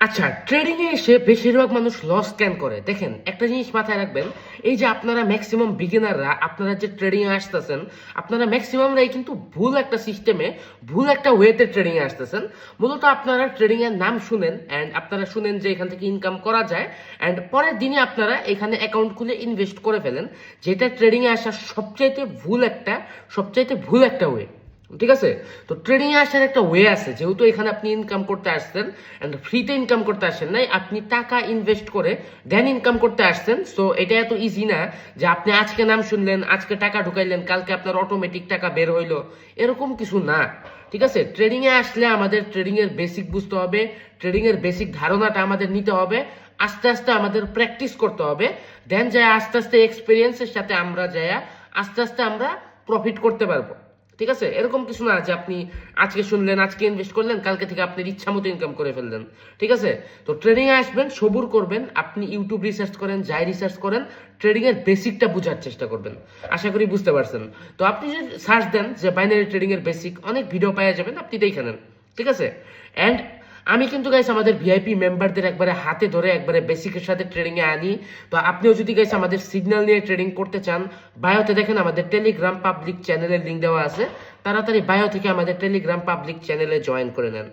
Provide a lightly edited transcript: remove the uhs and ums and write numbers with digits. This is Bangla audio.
আচ্ছা, ট্রেডিং এ এসে বেশিরভাগ মানুষ লস ক্যান করে। দেখেন, একটা জিনিস মাথায় রাখবেন, এই যে আপনারা ম্যাক্সিমাম বিগিনাররা আপনারা যে ট্রেডিং এ আসতেছেন, আপনারা ম্যাক্সিমামরাই কিন্তু ভুল একটা সিস্টেমে, ভুল একটা ওয়েতে ট্রেডিং এ আসতেছেন। মূলত আপনারা ট্রেডিং এর নাম শুনেন এন্ড আপনারা শুনেন যে এখান থেকে ইনকাম করা যায়, এন্ড পরের দিনই আপনারা এখানে অ্যাকাউন্ট খুলে ইনভেস্ট করে ফেলেন, যেটা ট্রেডিং এ আসার সবচাইতে ভুল একটা ওয়ে। ঠিক আছে? তো ট্রেডিং এ আসার একটা ওয়ে আছে, যেহেতু এখানে আপনি ইনকাম করতে আসছেন এন্ড ফ্রিতে ইনকাম করতে আসেন নাই, আপনি টাকা ইনভেস্ট করে দেন ইনকাম করতে আসছেন। সো এটা এত ইজি না যে আপনি আজকে নাম শুনলেন, আজকে টাকা ঢুকাইলেন, কালকে আপনার অটোমেটিক টাকা বের হইলো, এরকম কিছু না। ঠিক আছে? ট্রেডিং এ আসলে আমাদের ট্রেডিং এর বেসিক বুঝতে হবে, ট্রেডিং এর বেসিক ধারণাটা আমাদের নিতে হবে, আস্তে আস্তে আমাদের প্র্যাকটিস করতে হবে, দেন যায় আস্তে আস্তে এক্সপিরিয়েন্সের সাথে আমরা যায় আস্তে আস্তে আমরা প্রফিট করতে পারবো। ঠিক আছে? এরকম কিছু না যে আপনি আজকে শুনলেন, আজকে ইনভেস্ট করলেন, কালকে থেকে আপনার ইচ্ছা মতো ইনকাম করে ফেললেন। ঠিক আছে? তো ট্রেডিং এ আসবেন, সবুর করবেন, আপনি ইউটিউব রিসার্চ করেন, যাই রিসার্চ করেন, ট্রেডিং এর বেসিকটা বোঝার চেষ্টা করবেন। আশা করি বুঝতে পারছেন। তো আপনি যদি সার্চ দেন যে বাইনারি ট্রেডিং এর বেসিক, অনেক ভিডিও পাওয়া যাবেন, আপনি দেখে নেন। ঠিক আছে? এন্ড আমি কিন্তু গাইস আমাদের ভিআইপি মেম্বারদের একবারে হাতে ধরে একবারে বেসিকের সাথে ট্রেডিং এ আনি। তো আপনিও যদি গাইস আমাদের সিগন্যাল নিয়ে ট্রেডিং করতে চান, বায়োতে দেখেন আমাদের টেলিগ্রাম পাবলিক চ্যানেলের লিংক দেওয়া আছে, তাড়াতাড়ি বায়ো থেকে আমাদের টেলিগ্রাম পাবলিক চ্যানেলে জয়েন করে নেন।